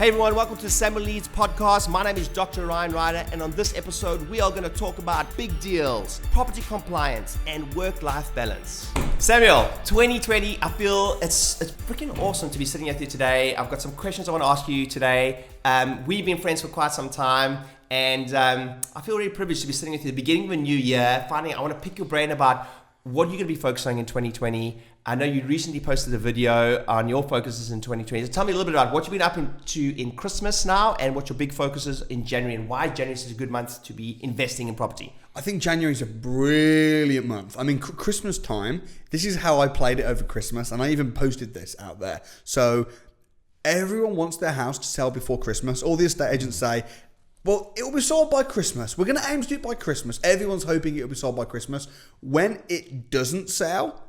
Hey everyone, welcome to Samuel Leeds Podcast. My name is Dr. Ryan Rieder, and on this episode, we are going to talk about big deals, property compliance, and work-life balance. Samuel, 2020, I feel it's freaking awesome to be sitting with you today. I've got some questions I want to ask you today. We've been friends for quite some time, and I feel really privileged to be sitting with you at the beginning of a new year. Finally, I want to pick your brain about what you're going to be focusing on in 2020. I know you recently posted a video on your focuses in 2020. So tell me a little bit about what you've been up to in Christmas now and what your big focus is in January and why January is a good month to be investing in property. I think January is a brilliant month. I mean, Christmas time, this is how I played it over Christmas, and I even posted this out there. So everyone wants their house to sell before Christmas. All the estate agents say, well, it will be sold by Christmas. We're going to aim to do it by Christmas. Everyone's hoping it will be sold by Christmas. When it doesn't sell,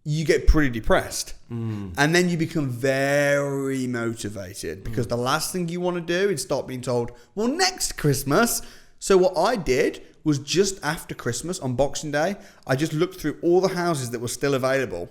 you get pretty depressed. And then you become very motivated because the last thing you want to do is start being told, well, next Christmas. So what I did was just after Christmas on Boxing Day, I just looked through all the houses that were still available.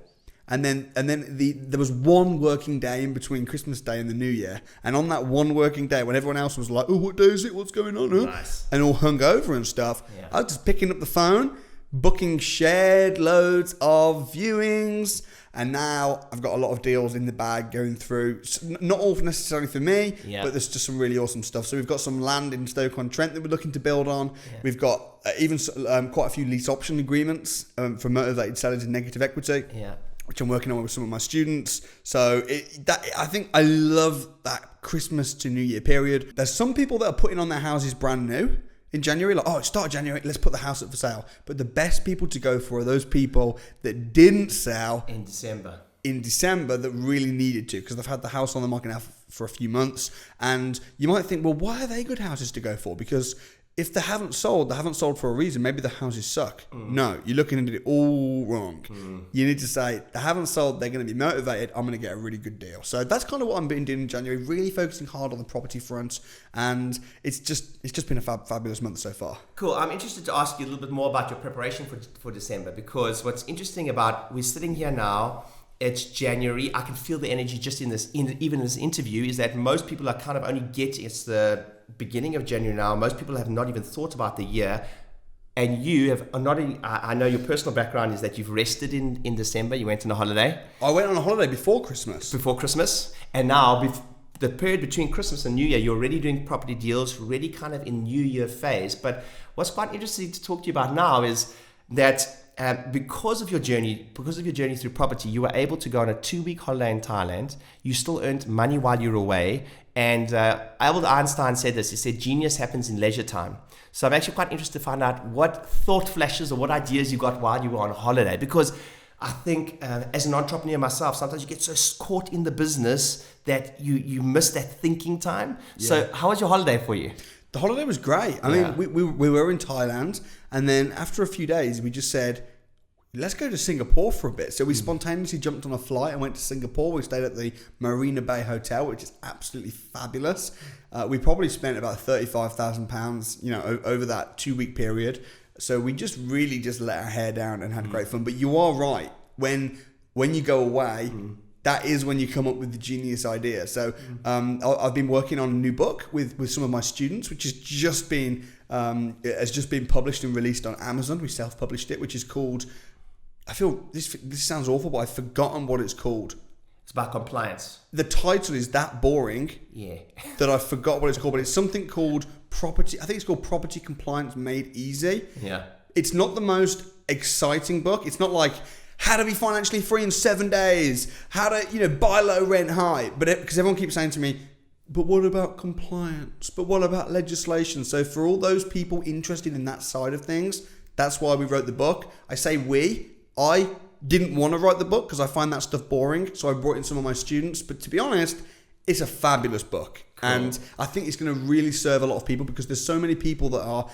And then there was one working day in between Christmas Day and the New Year. And on that one working day, when everyone else was like, oh, what day is it? What's going on? Huh? Nice. And all hung over and stuff. Yeah. I was just picking up the phone, booking shared loads of viewings. And now I've got a lot of deals in the bag going through. Not all necessarily for me, but there's just some really awesome stuff. So we've got some land in Stoke-on-Trent that we're looking to build on. Yeah. We've got even quite a few lease option agreements for motivated sellers in negative equity. Yeah. Which I'm working on with some of my students. So I think I love that Christmas to New Year period. There's some people that are putting on their houses brand new in January, like, oh, it's start of January, let's put the house up for sale. But the best people to go for are those people that didn't sell in December that really needed to, because they've had the house on the market now for a few months. And you might think, well, why are they good houses to go for? Because if they haven't sold for a reason. Maybe the houses suck. No, you're looking at it all wrong. You need to say, they haven't sold, they're going to be motivated, I'm going to get a really good deal. So that's kind of what I've been doing in January, really focusing hard on the property front. And it's just been a fabulous month so far. Cool. I'm interested to ask you a little bit more about your preparation for December, because what's interesting about, we're sitting here now, it's January. I can feel the energy just even in this interview, is that most people are kind of only it's the beginning of January now. Most people have not even thought about the year. And you have not, I know your personal background is that you've rested in December. You went on a holiday. I went on a holiday before Christmas. And now the period between Christmas and New Year, you're already doing property deals, already kind of in New Year phase. But what's quite interesting to talk to you about now is that because of your journey through property, you were able to go on a 2-week holiday in Thailand. You still earned money while you were away. And Albert Einstein said this. He said, genius happens in leisure time. So I'm actually quite interested to find out what thought flashes or what ideas you got while you were on holiday. Because I think as an entrepreneur myself, sometimes you get so caught in the business that you miss that thinking time. Yeah. So how was your holiday for you? The holiday was great. I mean, we were in Thailand, and then after a few days, we just said, let's go to Singapore for a bit. So we spontaneously jumped on a flight and went to Singapore. We stayed at the Marina Bay Hotel, which is absolutely fabulous. We probably spent about £35,000, over that 2-week period. So we just let our hair down and had great fun. But you are right. When you go away, that is when you come up with the genius idea. So I've been working on a new book with some of my students, which has just been published and released on Amazon. We self-published it, which is called, I feel this sounds awful, but I've forgotten what it's called. It's about compliance. The title is that boring that I forgot what it's called, but it's something called property. I think it's called Property Compliance Made Easy. Yeah. It's not the most exciting book. It's not like how to be financially free in 7 days, how to, buy low, rent high. But because everyone keeps saying to me, but what about compliance? But what about legislation? So for all those people interested in that side of things, that's why we wrote the book. I say I didn't want to write the book because I find that stuff boring. So I brought in some of my students. But to be honest, it's a fabulous book. Cool. And I think it's going to really serve a lot of people because there's so many people that are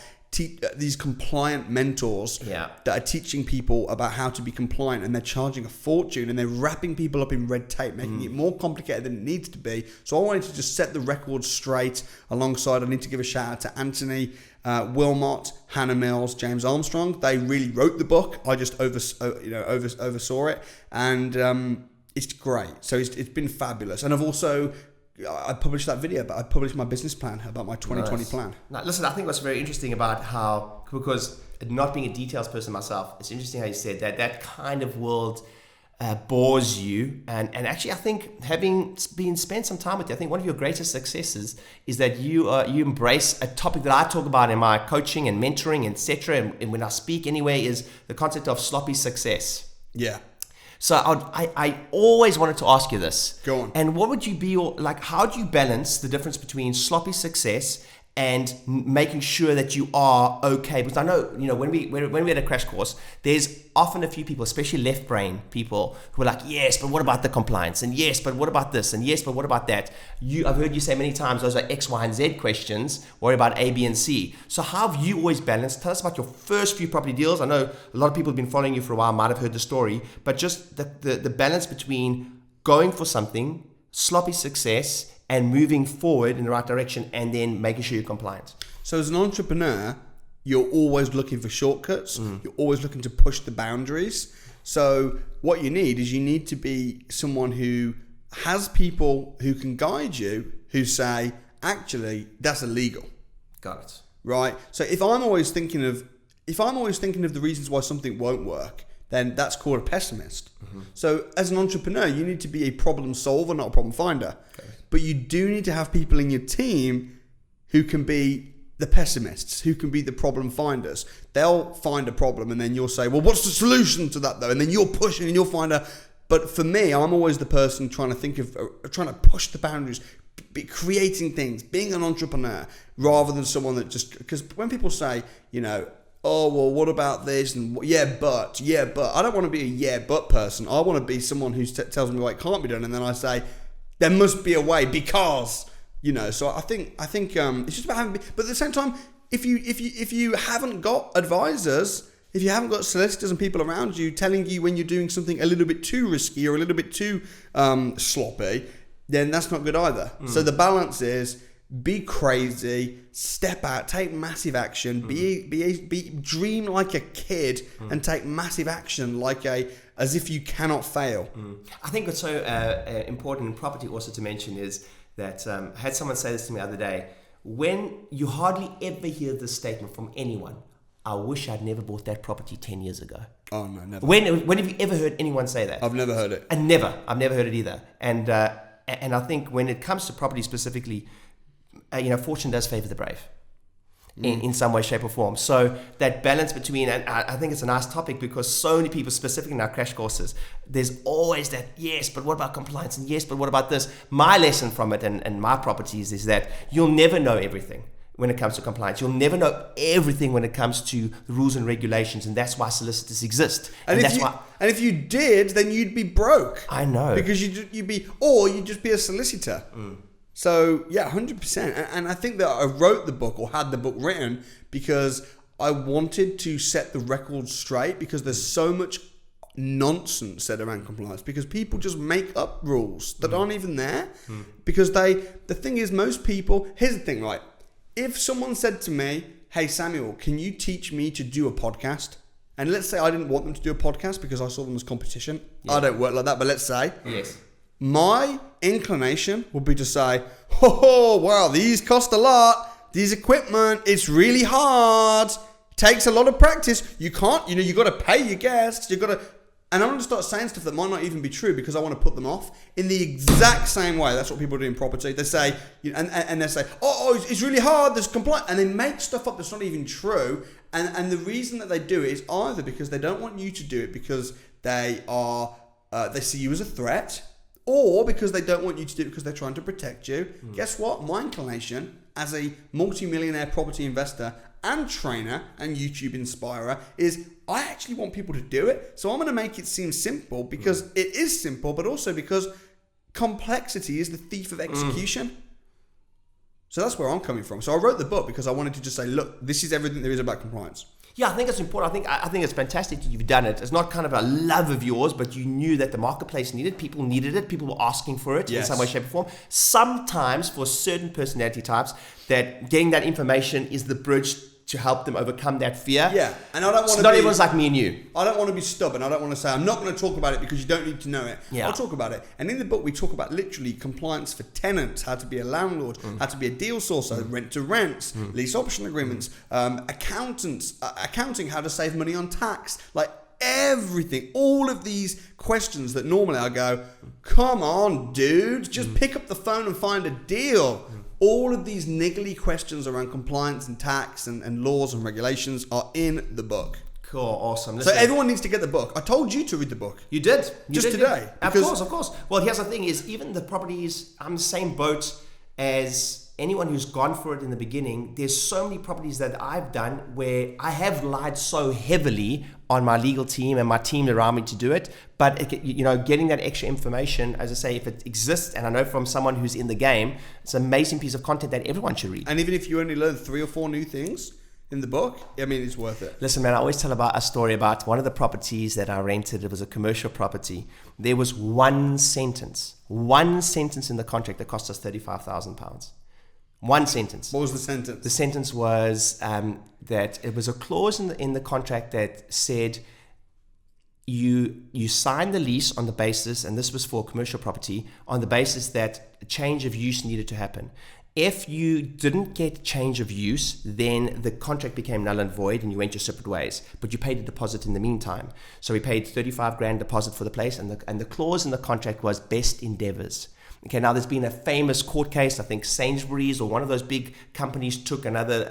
these compliant mentors that are teaching people about how to be compliant, and they're charging a fortune and they're wrapping people up in red tape, making it more complicated than it needs to be. So I wanted to just set the record straight. Alongside, I need to give a shout out to Anthony Wilmot, Hannah Mills, James Armstrong. They really wrote the book. I just oversaw it, and it's great. So it's been fabulous. And I've also I published that video, but I published my business plan about my 2020 plan. Now, listen, I think what's very interesting about how, because not being a details person myself, it's interesting how you said that kind of world bores you. And actually, I think having spent some time with you, I think one of your greatest successes is that you embrace a topic that I talk about in my coaching and mentoring, etc. And when I speak anyway, is the concept of sloppy success. Yeah. So I always wanted to ask you this. Go on. And what would you be like? How do you balance the difference between sloppy success and making sure that you are okay? Because I know, when we had a crash course, there's often a few people, especially left brain people, who are like, yes, but what about the compliance? And yes, but what about this? And yes, but what about that? I've heard you say many times, those are X, Y, and Z questions. Worry about A, B, and C. So how have you always balanced? Tell us about your first few property deals. I know a lot of people have been following you for a while, might have heard the story, but just the balance between going for something, sloppy success, and moving forward in the right direction, and then making sure you're compliant. So as an entrepreneur, you're always looking for shortcuts. You're always looking to push the boundaries. So what you need to be someone who has people who can guide you, who say, actually, that's illegal. Got it. Right? So if I'm always thinking of the reasons why something won't work, then that's called a pessimist. So as an entrepreneur, you need to be a problem solver, not a problem finder. Okay. But you do need to have people in your team who can be the pessimists, who can be the problem finders. They'll find a problem and then you'll say, well, what's the solution to that though? And then you'll push and you'll find a... But for me, I'm always the person trying to push the boundaries, creating things, being an entrepreneur, rather than someone that just... Because when people say, oh, well, what about this? And yeah, but. I don't want to be a yeah, but person. I want to be someone who tells me why it can't be done. And then I say, there must be a way because, so I think it's just about having, but at the same time, if you haven't got advisors, if you haven't got solicitors and people around you telling you when you're doing something a little bit too risky or a little bit too sloppy, then that's not good either. So the balance is, be crazy, step out, take massive action, dream like a kid and take massive action as if you cannot fail. I think what's so important in property also to mention is that I had someone say this to me the other day, when you hardly ever hear this statement from anyone, I wish I'd never bought that property 10 years ago. Oh no, never. When have you ever heard anyone say that? I've never heard it. I've never heard it either. And I think when it comes to property specifically, fortune does favor the brave in some way, shape or form. So that balance between, and I think it's a nice topic because so many people, specifically in our crash courses, there's always that, yes, but what about compliance? And yes, but what about this? My lesson from it and my properties is that you'll never know everything when it comes to compliance. You'll never know everything when it comes to the rules and regulations. And that's why solicitors exist. And if you did, then you'd be broke. I know. Because you'd just be a solicitor. So yeah, 100%. And I think that I wrote the book or had the book written because I wanted to set the record straight, because there's so much nonsense said around compliance because people just make up rules that aren't even there. Because the thing is, most people, here's the thing, right? If someone said to me, hey Samuel, can you teach me to do a podcast? And let's say I didn't want them to do a podcast because I saw them as competition. Yeah. I don't work like that, but let's say. Yes. My inclination would be to say, oh, wow, these cost a lot. These equipment, it's really hard. Takes a lot of practice. You can't, you got to pay your guests. And I'm going to start saying stuff that might not even be true because I want to put them off in the exact same way. That's what people do in property. They say, and they say, oh, it's really hard. There's compliance. And they make stuff up that's not even true. And the reason that they do it is either because they don't want you to do it because they see you as a threat, or because they don't want you to do it because they're trying to protect you. Guess what? My inclination as a multi-millionaire property investor and trainer and YouTube inspirer is I actually want people to do it. So I'm going to make it seem simple because it is simple, but also because complexity is the thief of execution. So that's where I'm coming from. So I wrote the book because I wanted to just say, look, this is everything there is about compliance. Yeah, I think it's important. I think it's fantastic that you've done it. It's not kind of a love of yours, but you knew that the marketplace needed it. People needed it. People were asking for it in some way, shape, or form. Sometimes for certain personality types, that getting that information is the bridge to help them overcome that fear. Yeah, and I don't want to. Not everyone's like me and you. I don't want to be stubborn. I don't want to say I'm not going to talk about it because you don't need to know it. Yeah. I'll talk about it. And in the book, we talk about literally compliance for tenants, how to be a landlord, how to be a deal sourcer, rent to rents, lease option agreements, accounting, how to save money on tax, like everything. All of these questions that normally I go, come on, dude, just pick up the phone and find a deal. All of these niggly questions around compliance and tax and laws and regulations are in the book. Cool, awesome. Listen, so everyone needs to get the book. I told you to read the book. You did. Just today. Of course. Well, here's the thing is, even the properties, I'm the same boat as anyone who's gone for it in the beginning. There's so many properties that I've done where I have relied so heavily on my legal team and my team around me to do it. But, getting that extra information, as I say, if it exists, and I know from someone who's in the game, it's an amazing piece of content that everyone should read. And even if you only learn 3 or 4 new things in the book, I mean, it's worth it. Listen, man, I always tell about a story about one of the properties that I rented. It was a commercial property. There was one sentence in the contract that cost us £35,000. One sentence. What was the sentence? The sentence was that it was a clause in the contract that said you sign the lease on the basis, and this was for commercial property, on the basis that a change of use needed to happen. If you didn't get change of use, then the contract became null and void and you went your separate ways. But you paid a deposit in the meantime. So we paid $35,000 deposit for the place, and the clause in the contract was best endeavors. Okay, now there's been a famous court case. I think Sainsbury's or one of those big companies took another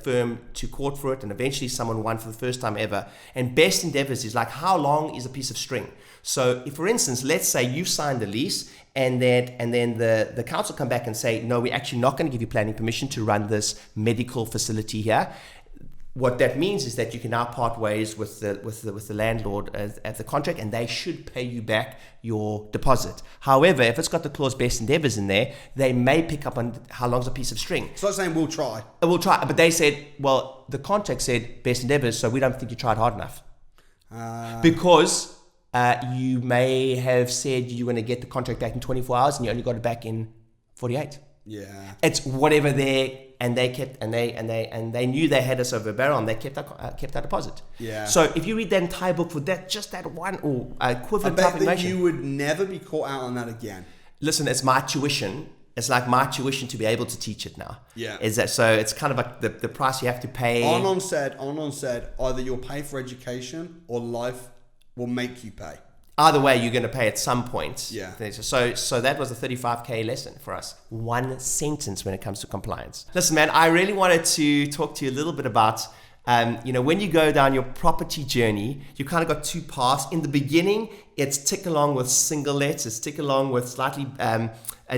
firm to court for it, and eventually someone won for the first time ever. And best endeavors is like, how long is a piece of string? So if, for instance, let's say you signed a lease and then the council come back and say, no, we're actually not going to give you planning permission to run this medical facility here. What that means is that you can now part ways with the landlord at the contract, and they should pay you back your deposit. However, if it's got the clause best endeavors in there, they may pick up on how long's a piece of string. It's not saying we'll try. We'll try, but they said, well, the contract said best endeavors, so we don't think you tried hard enough. Because you may have said you were going to get the contract back in 24 hours, and you only got it back in 48. Yeah, it's whatever and they knew they had us over a barrel, and they kept our deposit. Yeah. So if you read that entire book for just that one or equivalent type of information, you would never be caught out on that again. Listen, it's my tuition. It's like my tuition to be able to teach it now. Yeah. Is that so? It's kind of like the price you have to pay. Arnon said, either you'll pay for education or life will make you pay. Either way, you're going to pay at some point. Yeah. So that was a 35K lesson for us. One sentence when it comes to compliance. Listen, man, I really wanted to talk to you a little bit about, when you go down your property journey, you kind of got 2 paths. In the beginning, it's tick along with single lets. It's tick along with slightly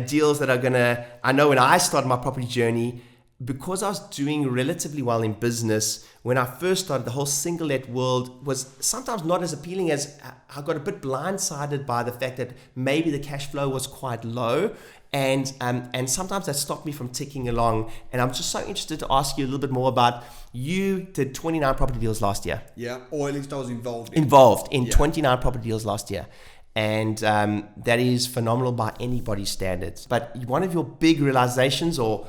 deals that are going to, I know when I started my property journey, because I was doing relatively well in business, when I first started, the whole single let world was sometimes not as appealing. As I got a bit blindsided by the fact that maybe the cash flow was quite low, and sometimes that stopped me from ticking along. And I'm just so interested to ask you a little bit more about, you did 29 property deals last year. Yeah, or at least I was involved in 29 property deals last year. And that is phenomenal by anybody's standards. But one of your big realizations or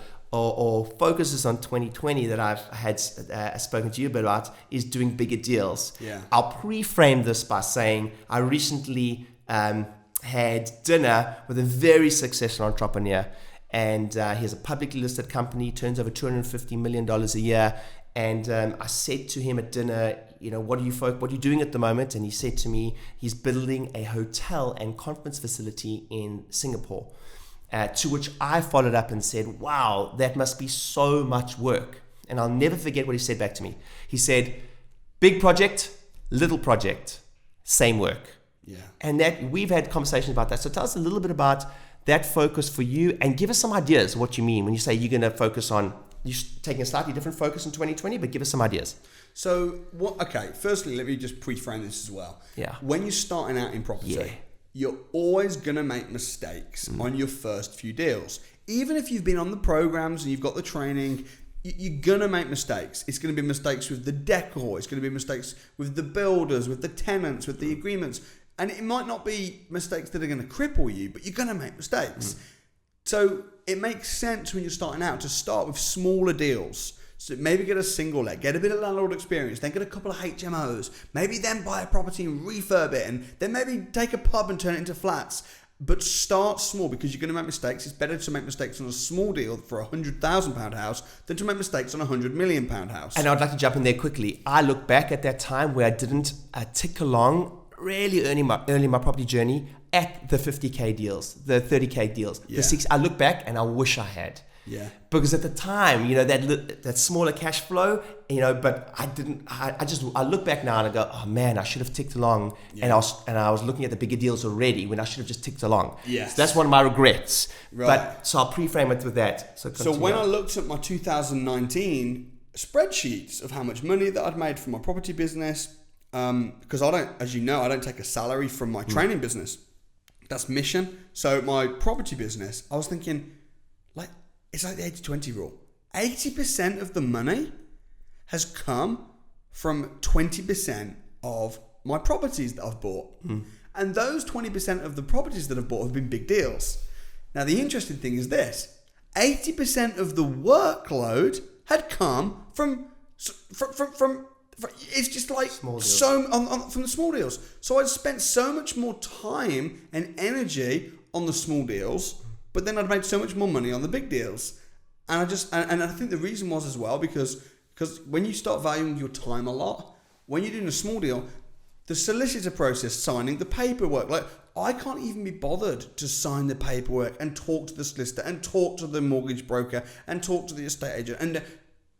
focuses on 2020 that I've had spoken to you about is doing bigger deals. Yeah. I'll pre-frame this by saying I recently had dinner with a very successful entrepreneur, and he has a publicly listed company, turns over $250 million a year. And I said to him at dinner, what are you doing at the moment? And he said to me, he's building a hotel and conference facility in Singapore. To which I followed up and said, wow, that must be so much work. And I'll never forget what he said back to me. He said, big project, little project, same work. Yeah. And that we've had conversations about that. So tell us a little bit about that focus for you, and give us some ideas of what you mean when you say you're going to focus on, you're taking a slightly different focus in 2020, but give us some ideas. So, firstly, let me just pre-frame this as well. Yeah. When you're starting out in property, you're always going to make mistakes on your first few deals. Even if you've been on the programs and you've got the training, you're going to make mistakes. It's going to be mistakes with the decor. It's going to be mistakes with the builders, with the tenants, with the agreements. And it might not be mistakes that are going to cripple you, but you're going to make mistakes. So it makes sense when you're starting out to start with smaller deals. So maybe get a single leg, get a bit of landlord experience, then get a couple of HMOs, maybe then buy a property and refurb it, and then maybe take a pub and turn it into flats. But start small, because you're going to make mistakes. It's better to make mistakes on a small deal for a £100,000 house than to make mistakes on a £100 million house. And I'd like to jump in there quickly. I look back at that time where I didn't tick along really early in my property journey at the 50K deals, the 30K deals, the 6. I look back and I wish I had. Yeah. Because at the time, that smaller cash flow, but I didn't. I look back now and I go, oh man, I should have ticked along. Yeah. And I was looking at the bigger deals already when I should have just ticked along. Yes. So that's one of my regrets. Right. But so I'll pre-frame it with that. So when I looked at my 2019 spreadsheets of how much money that I'd made from my property business, because I don't take a salary from my training business. That's mission. So my property business, I was thinking, it's like the 80-20 rule. 80% of the money has come from 20% of my properties that I've bought. And those 20% of the properties that I've bought have been big deals. Now, the interesting thing is this. 80% of the workload had come from it's just like from the small deals. So I'd spent so much more time and energy on the small deals, but then I'd made so much more money on the big deals. And I think the reason was as well, because when you start valuing your time a lot, when you're doing a small deal, the solicitor process, signing the paperwork, I can't even be bothered to sign the paperwork and talk to the solicitor and talk to the mortgage broker and talk to the estate agent. And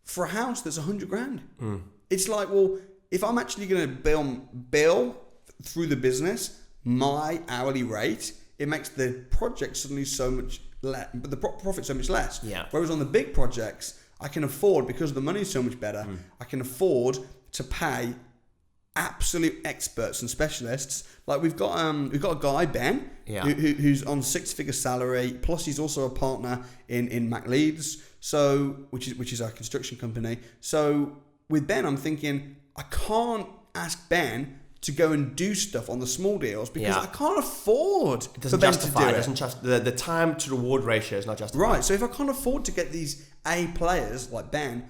for a house that's $100,000, it's like, well, if I'm actually going to bill through the business my hourly rate, it makes the project suddenly so much less, but the profit so much less. Yeah. Whereas on the big projects, I can afford, because the money is so much better, I can afford to pay absolute experts and specialists. Like we've got a guy, Ben, who's on 6-figure salary, plus he's also a partner in Samuel Leeds, which is our construction company. So with Ben, I'm thinking I can't ask Ben to go and do stuff on the small deals because I can't afford for Ben to do it. It doesn't just the time to reward ratio is not justified. Right. So if I can't afford to get these A players like Ben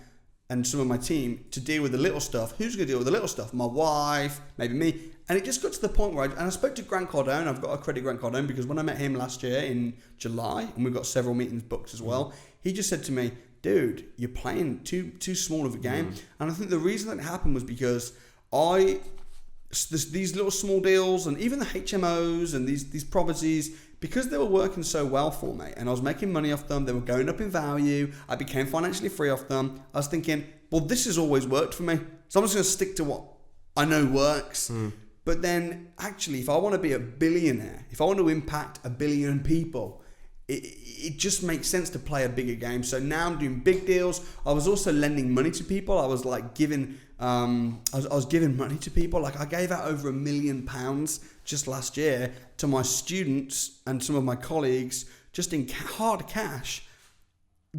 and some of my team to deal with the little stuff, who's going to deal with the little stuff? My wife, maybe me. And it just got to the point where I spoke to Grant Cardone. I've got to credit Grant Cardone because when I met him last year in July, and we've got several meetings booked as well, he just said to me, dude, you're playing too small of a game. And I think the reason that happened was because these little small deals and even the HMOs and these properties, because they were working so well for me and I was making money off them, they were going up in value, I became financially free off them, I was thinking, well, this has always worked for me, so I'm just going to stick to what I know works. But then actually, if I want to be a billionaire, if I want to impact 1 billion people, it just makes sense to play a bigger game. So now I'm doing big deals. I was also lending money to people. I was like giving I was giving money to people. Like I gave out over £1 million just last year to my students and some of my colleagues, just in hard cash,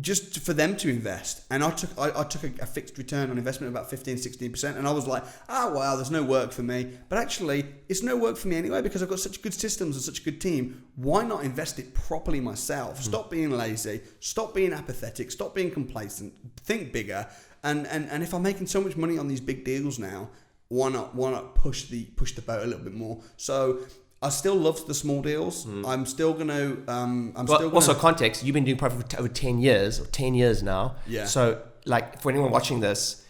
just for them to invest. And I took a fixed return on investment of about 15-16%. And I was like, wow, there's no work for me. But actually, it's no work for me anyway because I've got such good systems and such a good team. Why not invest it properly myself? Stop being lazy. Stop being apathetic. Stop being complacent. Think bigger. And if I'm making so much money on these big deals now, why not push the boat a little bit more? So I still love the small deals. I'm still going to... Also context, you've been doing profit for over 10 years now. Yeah. So like for anyone watching this,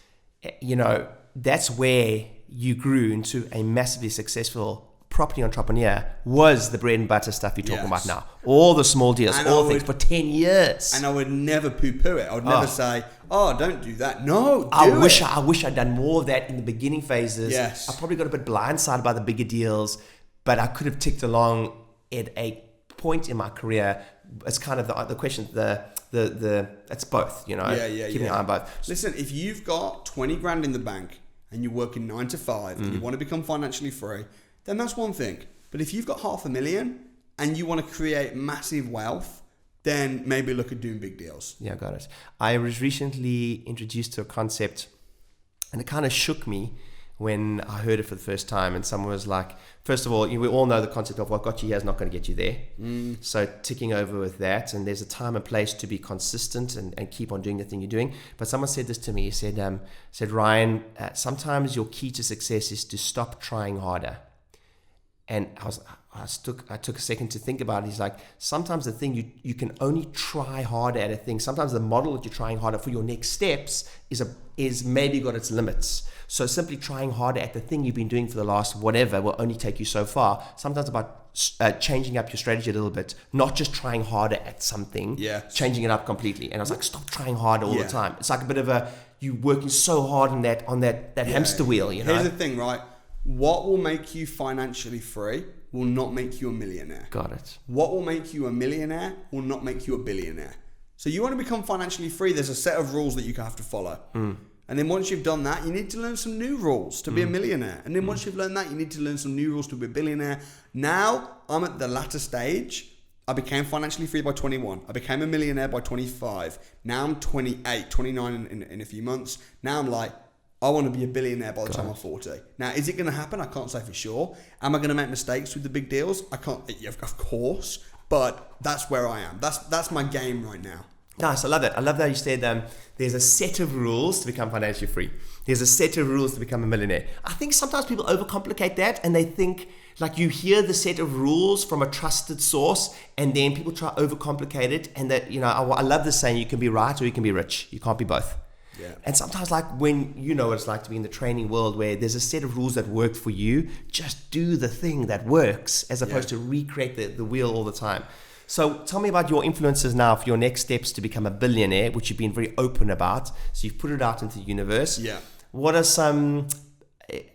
that's where you grew into a massively successful property entrepreneur, was the bread and butter stuff you're talking about now. All the small deals, things for 10 years. And I would never poo-poo it. I would never say, don't do that. No, I wish I'd done more of that in the beginning phases. Yes. I probably got a bit blindsided by the bigger deals, but I could have ticked along at a point in my career. It's kind of the question, it's both, keeping an eye on both. Listen, if you've got 20 grand in the bank and you're working 9 to 5 and you want to become financially free, then that's one thing. But if you've got $500,000 and you want to create massive wealth, then maybe look at doing big deals. Yeah, got it. I was recently introduced to a concept and it kind of shook me. when I heard it for the first time, and someone was like, first of all, we all know the concept of what got you here is not going to get you there. So ticking over with that, and there's a time and place to be consistent and keep on doing the thing you're doing. But someone said this to me. He said, Ryan, sometimes your key to success is to stop trying harder. And I took a second to think about it. He's like, sometimes the thing you can only try harder at a thing. Sometimes the model that you're trying harder for your next steps is maybe got its limits. So simply trying harder at the thing you've been doing for the last whatever will only take you so far. Sometimes about changing up your strategy a little bit, not just trying harder at something, changing it up completely. And I was like, stop trying harder all the time. It's like a bit of you working so hard on that hamster wheel. You know? Here's the thing, right? What will make you financially free will not make you a millionaire. Got it. What will make you a millionaire will not make you a billionaire. So you want to become financially free, there's a set of rules that you have to follow. And then once you've done that, you need to learn some new rules to be a millionaire. And then once you've learned that, you need to learn some new rules to be a billionaire. Now, I'm at the latter stage. I became financially free by 21. I became a millionaire by 25. Now I'm 28, 29 in a few months. Now I'm like, I want to be a billionaire by the time I'm 40. Now, is it going to happen? I can't say for sure. Am I going to make mistakes with the big deals? I can't, of course, but that's where I am. That's my game right now. Nice, I love that. I love that you said there's a set of rules to become financially free. There's a set of rules to become a millionaire. I think sometimes people overcomplicate that, and they think like you hear the set of rules from a trusted source, and then people try to overcomplicate it. And that, I love the saying, you can be right or you can be rich. You can't be both. Yeah. And sometimes, like when you know what it's like to be in the training world where there's a set of rules that work for you, just do the thing that works as opposed to recreate the wheel all the time. So tell me about your influences now for your next steps to become a billionaire, which you've been very open about. So you've put it out into the universe. Yeah. What are some,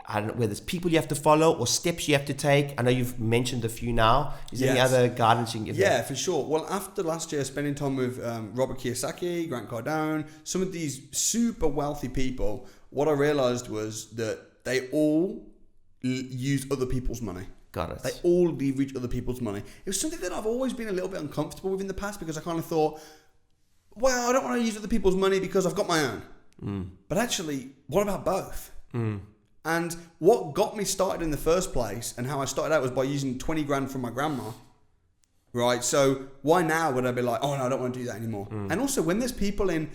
I don't know, whether it's people you have to follow or steps you have to take? I know you've mentioned a few now. Is there any other guidance you can give me? Yeah, for sure. Well, after last year, spending time with Robert Kiyosaki, Grant Cardone, some of these super wealthy people, what I realized was that they all use other people's money. Got it. They all leverage other people's money. It was something that I've always been a little bit uncomfortable with in the past because I kind of thought, well, I don't want to use other people's money because I've got my own. But actually, what about both? And what got me started in the first place and how I started out was by using 20 grand from my grandma. Right? So why now would I be like, oh no, I don't want to do that anymore? And also when there's people in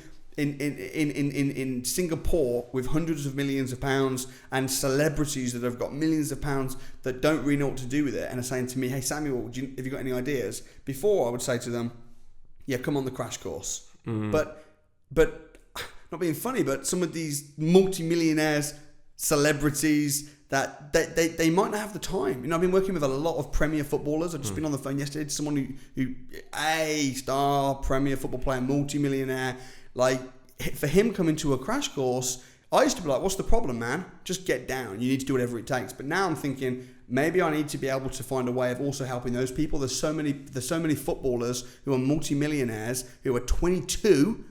Singapore with hundreds of millions of pounds and celebrities that have got millions of pounds that don't really know what to do with it and are saying to me, hey Samuel, have you got any ideas? Before I would say to them, yeah, come on the crash course. But not being funny, but some of these multi-millionaires, celebrities, that they might not have the time. I've been working with a lot of Premier footballers. I've just been on the phone yesterday to someone who a star Premier football player, multi-millionaire. Like, for him coming to a crash course, I used to be like, what's the problem, man? Just get down. You need to do whatever it takes. But now I'm thinking, maybe I need to be able to find a way of also helping those people. There's so many footballers who are multi-millionaires, who are 22,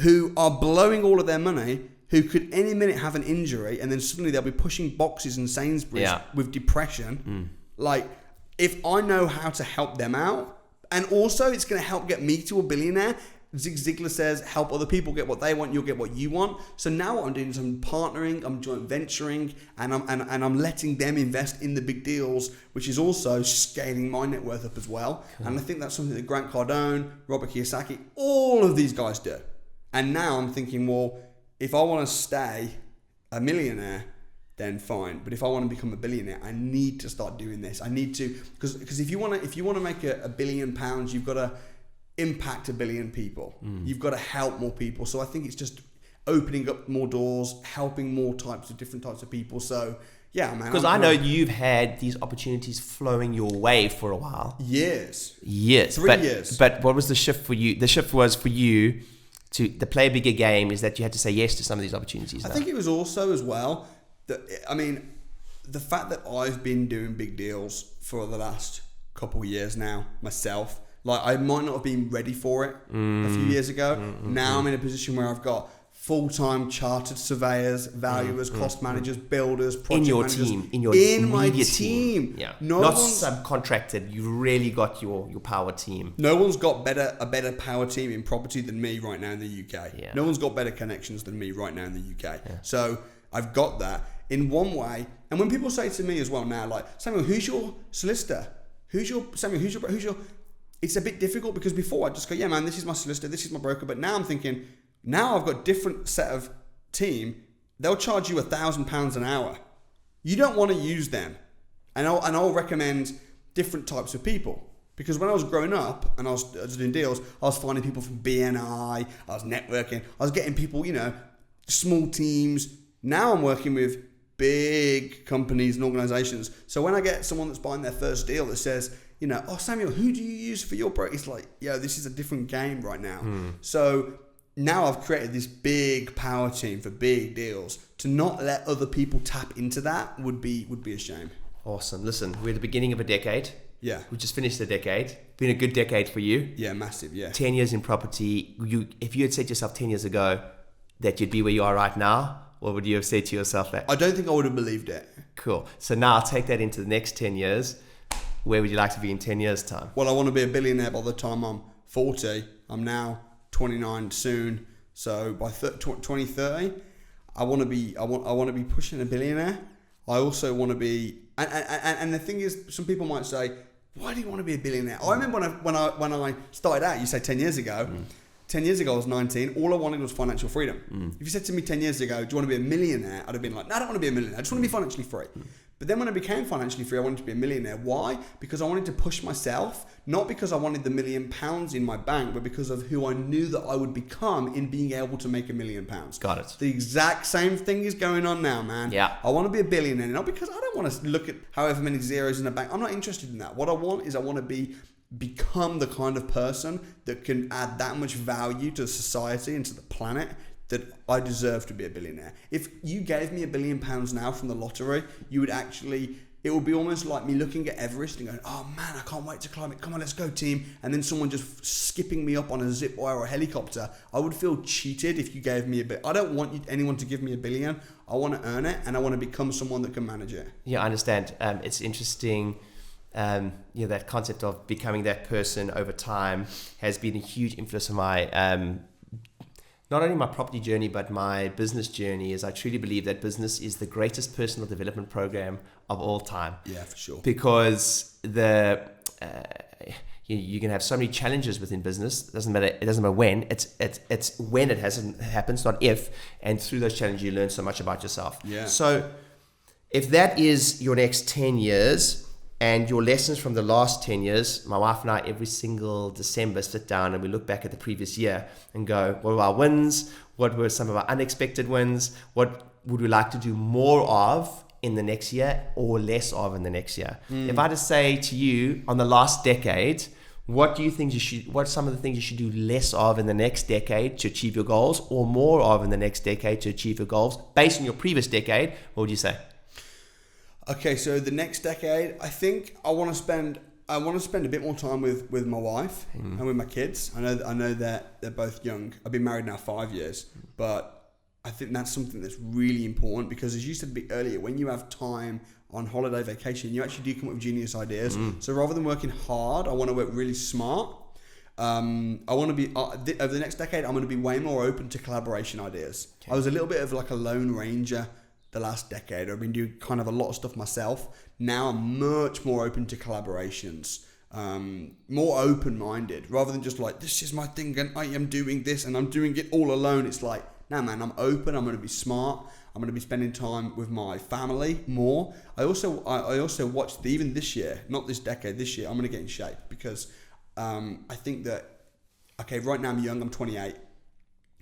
who are blowing all of their money, who could any minute have an injury, and then suddenly they'll be pushing boxes in Sainsbury's with depression. Like, if I know how to help them out, and also it's going to help get me to a billionaire. Zig Ziglar says, help other people get what they want, you'll get what you want. So now what I'm doing is I'm partnering, I'm joint venturing, and I'm letting them invest in the big deals, which is also scaling my net worth up as well. And I think that's something that Grant Cardone, Robert Kiyosaki, all of these guys do. And now I'm thinking, well, if I want to stay a millionaire, then fine. But if I want to become a billionaire, I need to start doing this. I need to, because if you want to make a £1 billion, you've got to impact 1 billion people. You've got to help more people. So I think it's just opening up more doors, helping more different types of people. So yeah, man. Because I know you've had these opportunities flowing your way for a while. Years. 3 years. But what was the shift for you? The shift was for you to play a bigger game is that you had to say yes to some of these opportunities. I think it was also as well that, the fact that I've been doing big deals for the last couple of years now myself. Like, I might not have been ready for it a few years ago. Now I'm in a position where I've got full-time chartered surveyors, valuers, cost managers, builders, project managers. In my team. Yeah. Not subcontracted. You've really got your power team. No one's got a better power team in property than me right now in the UK. Yeah. No one's got better connections than me right now in the UK. Yeah. So I've got that. in one way. And when people say to me as well now, like, Samuel, who's your solicitor? Who's your it's a bit difficult because before I just go, yeah, man, this is my solicitor, this is my broker. But now I'm thinking, now I've got different set of team. They'll charge you £1,000 an hour. You don't want to use them. And I'll recommend different types of people. Because when I was growing up and I was doing deals, I was finding people from BNI, I was networking, I was getting people, small teams. Now I'm working with big companies and organizations. So when I get someone that's buying their first deal that says, oh, Samuel, who do you use for your broker? It's like, this is a different game right now. So now I've created this big power team for big deals. To not let other people tap into that would be a shame. Awesome. Listen, we're at the beginning of a decade. Yeah. We just finished the decade. Been a good decade for you. Yeah, massive, yeah. 10 years in property. If you had said to yourself 10 years ago that you'd be where you are right now, what would you have said to yourself that? I don't think I would have believed it. Cool. So now I'll take that into the next 10 years. Where would you like to be in 10 years' time? Well, I want to be a billionaire by the time I'm 40. I'm now 29 soon. So by 2030, I want to be pushing a billionaire. I also want to be, and the thing is, some people might say, why do you want to be a billionaire? I remember when I started out, you say 10 years ago, 10 years ago I was 19, all I wanted was financial freedom. If you said to me 10 years ago, do you want to be a millionaire? I'd have been like, no, I don't want to be a millionaire. I just want to be financially free. But then when I became financially free, I wanted to be a millionaire. Why? Because I wanted to push myself, not because I wanted the £1 million in my bank, but because of who I knew that I would become in being able to make £1 million. Got it. The exact same thing is going on now, man. Yeah. I want to be a billionaire, not because I don't want to look at however many zeros in the bank. I'm not interested in that. What I want is I want to become the kind of person that can add that much value to society and to the planet that I deserve to be a billionaire. If you gave me £1 billion now from the lottery, it would be almost like me looking at Everest and going, oh man, I can't wait to climb it. Come on, let's go team. And then someone just skipping me up on a zip wire or a helicopter. I would feel cheated if you gave me a bit. I don't want anyone to give me $1 billion. I want to earn it and I want to become someone that can manage it. Yeah, I understand. It's interesting. That concept of becoming that person over time has been a huge influence on my not only my property journey, but my business journey. Is I truly believe that business is the greatest personal development program of all time. Yeah, for sure. Because you can have so many challenges within business. It doesn't matter when. It's when it happens, not if. And through those challenges, you learn so much about yourself. Yeah. So if that is your next 10 years, and your lessons from the last 10 years, my wife and I, every single December, sit down and we look back at the previous year and go, what were our wins? What were some of our unexpected wins? What would we like to do more of in the next year or less of in the next year? If I just say to you on the last decade, what do you think what are some of the things you should do less of in the next decade to achieve your goals or more of in the next decade to achieve your goals based on your previous decade? What would you say? Okay, so the next decade, I think I want to spend a bit more time with my wife and with my kids. I know that they're both young. I've been married now 5 years, but I think that's something that's really important because, as you said a bit earlier, when you have time on holiday vacation, you actually do come up with genius ideas. So rather than working hard, I want to work really smart. I want to be over the next decade, I'm going to be way more open to collaboration ideas. Okay. I was a little bit of like a lone ranger the last decade. I've been doing kind of a lot of stuff myself. Now I'm much more open to collaborations, more open-minded, rather than just like, this is my thing and I am doing this and I'm doing it all alone. It's like, no man, I'm open. I'm going to be smart. I'm going to be spending time with my family more. I also watched even this year, not this decade, this year, I'm going to get in shape because I think that, okay, right now I'm young, I'm 28.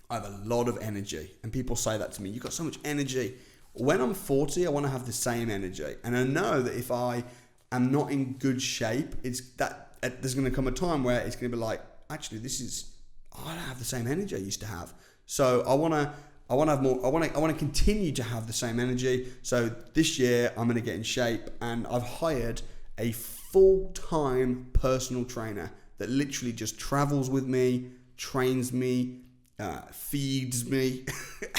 I have a lot of energy and people say that to me. You've got so much energy. When I'm 40, I want to have the same energy. And I know that if I am not in good shape, there's going to come a time where it's going to be like, actually, I don't have the same energy I used to have. So I want to have more. I want to continue to have the same energy. So this year I'm going to get in shape, and I've hired a full-time personal trainer that literally just travels with me, trains me, feeds me,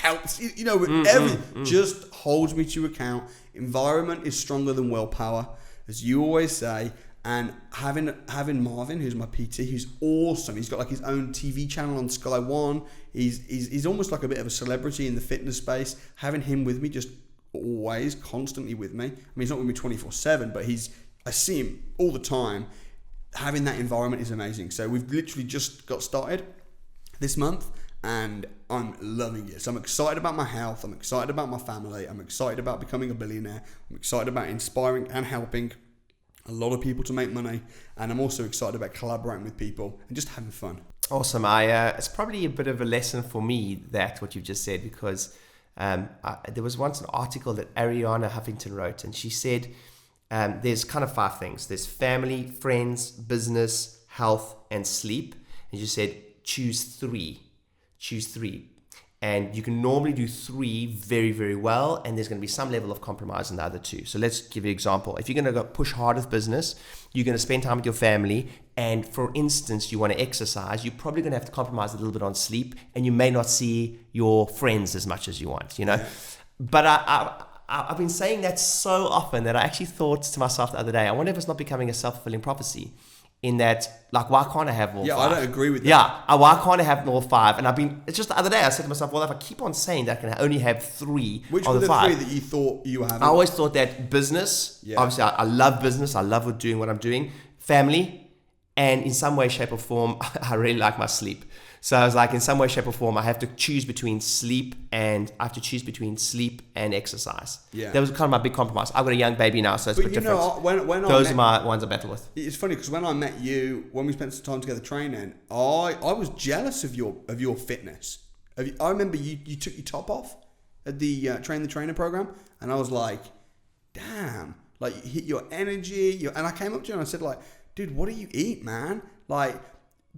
helps, with everything, just holds me to account. Environment is stronger than willpower, as you always say. And having Marvin, who's my PT, who's awesome. He's got like his own TV channel on Sky One. He's almost like a bit of a celebrity in the fitness space. Having him with me just always constantly with me. I mean, he's not with me 24/7, but I see him all the time. Having that environment is amazing. So we've literally just got started this month, and I'm loving it. So I'm excited about my health. I'm excited about my family. I'm excited about becoming a billionaire. I'm excited about inspiring and helping a lot of people to make money. And I'm also excited about collaborating with people and just having fun. Awesome. It's probably a bit of a lesson for me, that what you've just said, because there was once an article that Ariana Huffington wrote, and she said there's kind of 5 things. There's family, friends, business, health, and sleep. And she said, choose 3. And you can normally do 3 very, very well, and there's going to be some level of compromise in the other 2. So let's give you an example. If you're going to go push hard with business, you're going to spend time with your family, and for instance, you want to exercise, you're probably going to have to compromise a little bit on sleep, and you may not see your friends as much as you want, you know. Yeah. But I've been saying that so often that I actually thought to myself the other day, I wonder if it's not becoming a self-fulfilling prophecy. In that, like, why can't I have all 5? Yeah, I don't agree with that. Yeah, why can't I have all 5? And it's just the other day I said to myself, well, if I keep on saying that I can only have 3 Which of were the the 5. 3 that you thought you were having? I always thought that business, obviously I love business, I love doing what I'm doing, family, and in some way, shape or form, I really like my sleep. So I was like, in some way, shape or form, I have to choose between sleep and exercise. Yeah. That was kind of my big compromise. I've got a young baby now, so it's a bit different. Those are my ones I battle with. It's funny because when I met you, when we spent some time together training, I was jealous of your fitness. I remember you took your top off at the Train the Trainer program, and I was like, damn, like you hit your energy. And I came up to you and I said, like, dude, what do you eat, man? Like.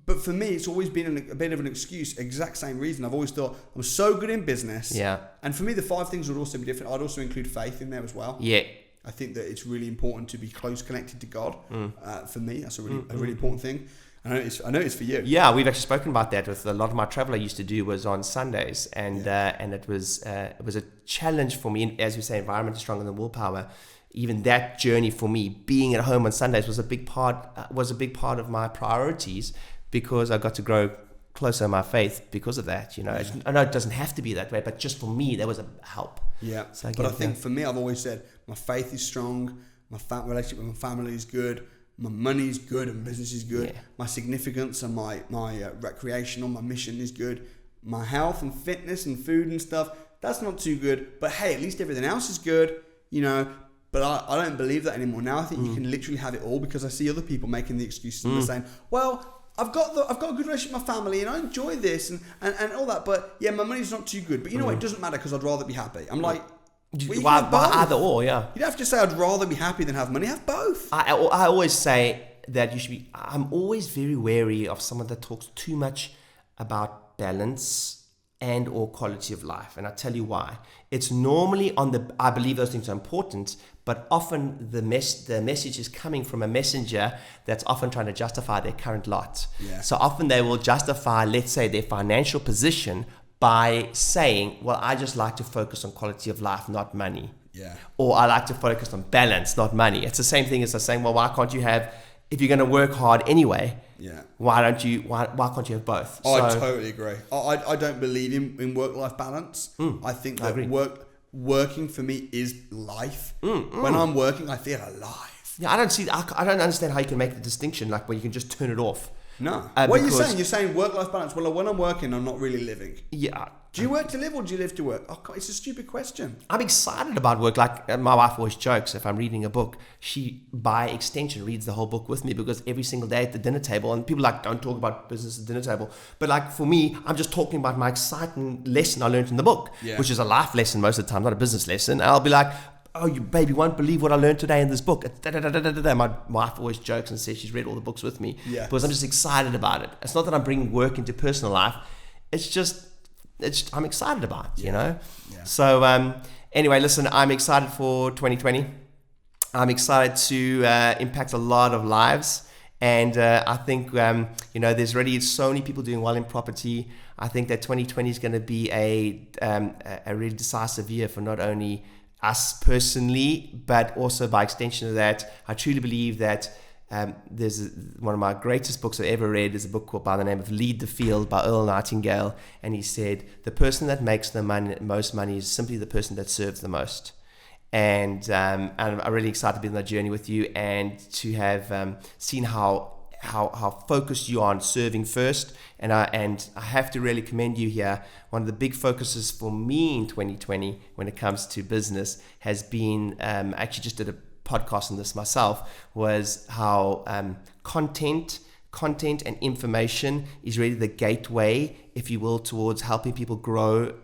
But for me, it's always been a bit of an excuse. Exact same reason. I've always thought I'm so good in business. Yeah. And for me, the 5 things would also be different. I'd also include faith in there as well. Yeah. I think that it's really important to be close connected to God. For me, that's a really important thing. I know it's for you. Yeah, we've actually spoken about that with a lot of my travel I used to do was on Sundays, and it was a challenge for me. And as we say, environment is stronger than willpower. Even that journey for me, being at home on Sundays, was a big part of my priorities. Because I got to grow closer in my faith because of that, you know. Yeah. I know it doesn't have to be that way, but just for me, that was a help. Yeah. So I think for me, I've always said my faith is strong, my relationship with my family is good, my money is good, and business is good. Yeah. My significance and my recreational, my mission is good. My health and fitness and food and stuff, that's not too good. But hey, at least everything else is good, you know. But I don't believe that anymore. Now I think you can literally have it all, because I see other people making the excuses and they're saying, well, I've got a good relationship with my family and I enjoy this and all that, but yeah, my money's not too good. But you know what? It doesn't matter because I'd rather be happy. I'm like, why either or? Yeah. You don't have to say I'd rather be happy than have money. Have both. I always say that you should be. I'm always very wary of someone that talks too much about balance and or quality of life, and I tell you why. It's normally I believe those things are important, but often the message is coming from a messenger that's often trying to justify their current lot. Yeah. So often they will justify, let's say, their financial position by saying, well, I just like to focus on quality of life, not money. Yeah. Or I like to focus on balance, not money. It's the same thing as saying, well, why can't you have, if you're going to work hard anyway, why can't you have both? I totally agree. I don't believe in work-life balance. I think that working for me is life. When I'm working, I feel alive. Yeah, I don't understand how you can make the distinction, like where you can just turn it off. No. What are you saying? You're saying work-life balance. Well, when I'm working, I'm not really living. Yeah. Do you work to live or do you live to work? Oh, God, it's a stupid question. I'm excited about work. Like my wife always jokes, if I'm reading a book, she, by extension, reads the whole book with me, because every single day at the dinner table, and people don't talk about business at the dinner table, but like for me, I'm just talking about my exciting lesson I learned in the book, which is a life lesson most of the time, not a business lesson. And I'll be like, oh, you baby won't believe what I learned today in this book. My wife always jokes and says she's read all the books with me because I'm just excited about it. It's not that I'm bringing work into personal life. I'm excited about it, you know? Yeah. So anyway, listen, I'm excited for 2020. I'm excited to impact a lot of lives. And I think, there's already so many people doing well in property. I think that 2020 is going to be a really decisive year for not only us personally, but also by extension of that. I truly believe that there's one of my greatest books I've ever read is a book called by the name of Lead the Field by Earl Nightingale. And he said, the person that makes the most money is simply the person that serves the most. And I'm really excited to be on that journey with you and to have seen how focused you are on serving first. And I have to really commend you here. One of the big focuses for me in 2020 when it comes to business has been, I actually just did a podcast on this myself, was how content and information is really the gateway, if you will, towards helping people grow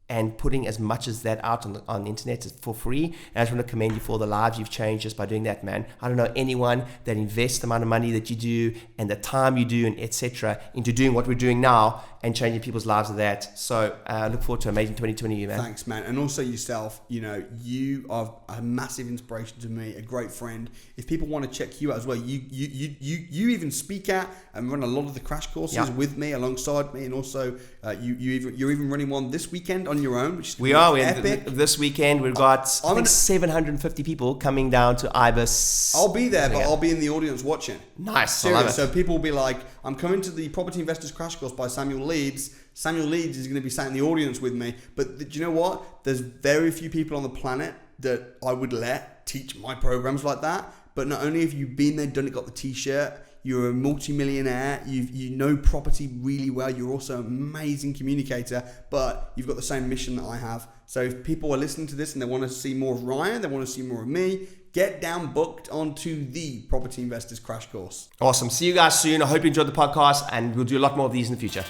and putting as much as that out on the internet for free. And I just want to commend you for the lives you've changed just by doing that, man. I don't know anyone that invests the amount of money that you do and the time you do and etc. into doing what we're doing now and changing people's lives with that. So I look forward to amazing 2020, man. Thanks, man. And also yourself, you are a massive inspiration to me, a great friend. If people want to check you out as well, you even speak at and run a lot of the crash courses with me, alongside me, and also you're even running one this weekend on your own, which is epic. This weekend we've got 750 people coming down to Ibis. I'll be there, but I'll be in the audience watching. Nice. Serious. I love it. So people will be like, I'm coming to the Property Investors Crash Course by Samuel Leeds. Samuel Leeds is going to be sat in the audience with me. But do you know what? There's very few people on the planet that I would let teach my programs like that. But not only have you been there, done it, got the t-shirt, you're a multi-millionaire, you know property really well, you're also an amazing communicator, but you've got the same mission that I have. So if people are listening to this and they want to see more of Ryan, they want to see more of me, get down booked onto the Property Investors Crash Course. Awesome. See you guys soon. I hope you enjoyed the podcast and we'll do a lot more of these in the future.